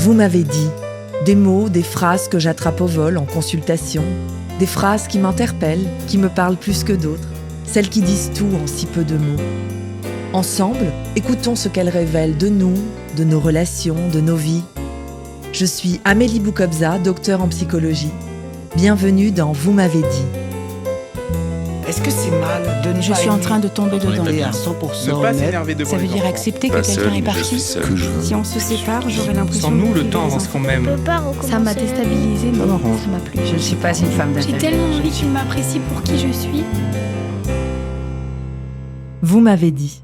Vous m'avez dit des mots, des phrases que j'attrape au vol en consultation, des phrases qui m'interpellent, qui me parlent plus que d'autres, celles qui disent tout en si peu de mots. Ensemble, écoutons ce qu'elles révèlent de nous, de nos relations, de nos vies. Je suis Amélie Boukobza, docteure en psychologie. Bienvenue dans Vous m'avez dit. Est-ce que c'est mal de ne Je pas suis en aimer train de tomber dedans. et à 100% Ne pas honnête? s'énerver devant Ça veut les dire enfants. accepter que Pas quelqu'un seul, est je parti. suis seul. Si on se sépare, j'aurai l'impression Sans de nous, le vivre temps les avance enfants. quand même. Ça m'a déstabilisée, mais ça m'a plu. Je ne suis pas une femme J'ai d'intérêt. tellement envie qu'il m'apprécie pour qui je suis. Vous m'avez dit.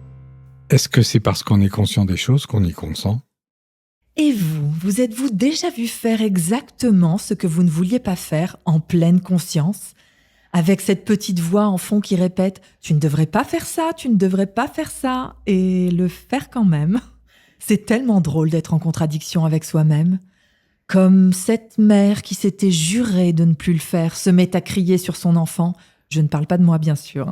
Est-ce que c'est parce qu'on est conscient des choses qu'on y consent ? Et vous êtes-vous déjà vu faire exactement ce que vous ne vouliez pas faire en pleine conscience ? Avec cette petite voix en fond qui répète « Tu ne devrais pas faire ça, tu ne devrais pas faire ça » et le faire quand même. C'est tellement drôle d'être en contradiction avec soi-même. Comme cette mère qui s'était jurée de ne plus le faire se met à crier sur son enfant. Je ne parle pas de moi, bien sûr.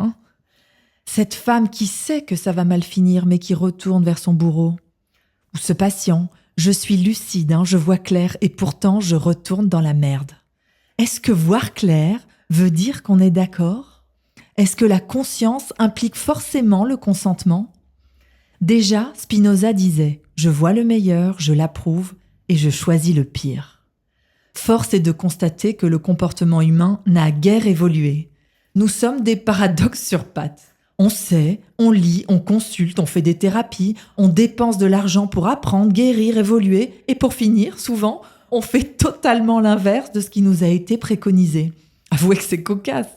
Cette femme qui sait que ça va mal finir, mais qui retourne vers son bourreau. Ou ce patient, je suis lucide, je vois clair, et pourtant je retourne dans la merde. Est-ce que voir clair veut dire qu'on est d'accord ? Est-ce que la conscience implique forcément le consentement ? Déjà, Spinoza disait « Je vois le meilleur, je l'approuve, et je choisis le pire ». Force est de constater que le comportement humain n'a guère évolué. Nous sommes des paradoxes sur pattes. On sait, on lit, on consulte, on fait des thérapies, on dépense de l'argent pour apprendre, guérir, évoluer, et pour finir, souvent, on fait totalement l'inverse de ce qui nous a été préconisé. Avouez que c'est cocasse.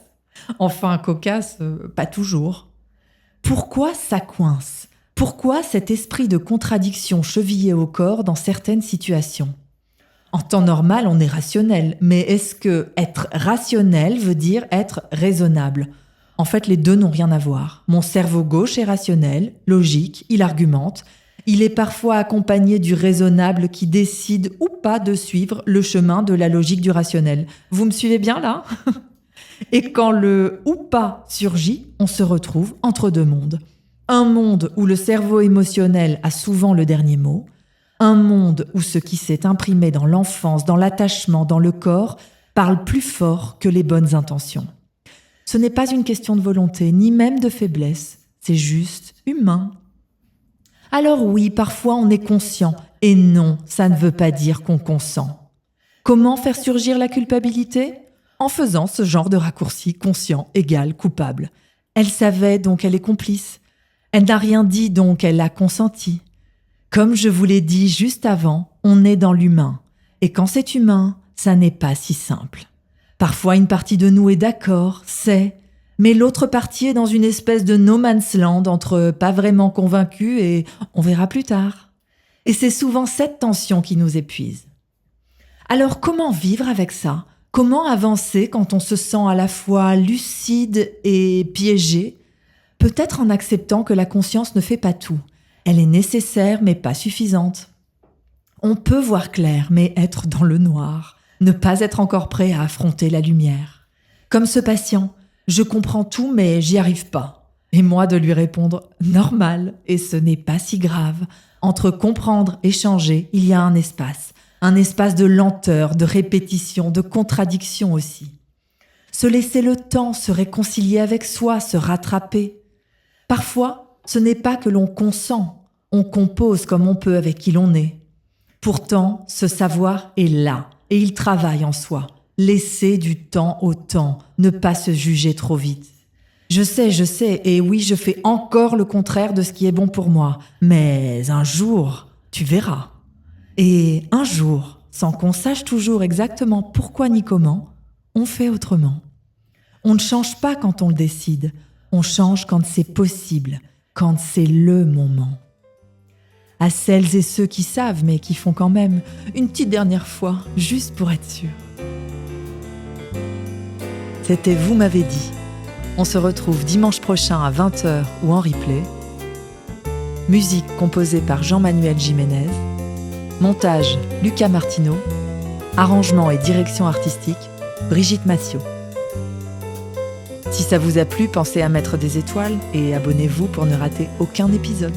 Enfin, cocasse, pas toujours. Pourquoi ça coince ? Pourquoi cet esprit de contradiction chevillé au corps dans certaines situations ? En temps normal, on est rationnel, mais est-ce que être rationnel veut dire être raisonnable ? En fait, les deux n'ont rien à voir. Mon cerveau gauche est rationnel, logique, il argumente. Il est parfois accompagné du raisonnable qui décide ou pas de suivre le chemin de la logique du rationnel. Vous me suivez bien là ? Et quand le « ou pas » surgit, on se retrouve entre deux mondes. Un monde où le cerveau émotionnel a souvent le dernier mot. Un monde où ce qui s'est imprimé dans l'enfance, dans l'attachement, dans le corps, parle plus fort que les bonnes intentions. Ce n'est pas une question de volonté, ni même de faiblesse. C'est juste humain. Alors oui, parfois on est conscient. Et non, ça ne veut pas dire qu'on consent. Comment faire surgir la culpabilité ? En faisant ce genre de raccourci conscient égale coupable. Elle savait, donc elle est complice. Elle n'a rien dit, donc elle a consenti. Comme je vous l'ai dit juste avant, on est dans l'humain. Et quand c'est humain, ça n'est pas si simple. Parfois, une partie de nous est d'accord, sait, mais l'autre partie est dans une espèce de no man's land entre pas vraiment convaincu et on verra plus tard. Et c'est souvent cette tension qui nous épuise. Alors, comment vivre avec ça ? Comment avancer quand on se sent à la fois lucide et piégé ? Peut-être en acceptant que la conscience ne fait pas tout. Elle est nécessaire, mais pas suffisante. On peut voir clair, mais être dans le noir. Ne pas être encore prêt à affronter la lumière. Comme ce patient, je comprends tout, mais j'y arrive pas. Et moi de lui répondre « normal » et ce n'est pas si grave. Entre comprendre et changer, il y a un espace de lenteur, de répétition, de contradiction aussi. Se laisser le temps, se réconcilier avec soi, se rattraper. Parfois, ce n'est pas que l'on consent, on compose comme on peut avec qui l'on est. Pourtant, ce savoir est là. Et il travaille en soi. Laisser du temps au temps, ne pas se juger trop vite. Je sais, et oui, je fais encore le contraire de ce qui est bon pour moi. Mais un jour, tu verras. Et un jour, sans qu'on sache toujours exactement pourquoi ni comment, on fait autrement. On ne change pas quand on le décide. On change quand c'est possible, quand c'est le moment. À celles et ceux qui savent, mais qui font quand même une petite dernière fois, juste pour être sûr. C'était Vous m'avez dit. On se retrouve dimanche prochain à 20h ou en replay. Musique composée par Jean-Manuel Jiménez. Montage Lucas Martineau. Arrangement et direction artistique Brigitte Massiot. Si ça vous a plu, pensez à mettre des étoiles et abonnez-vous pour ne rater aucun épisode.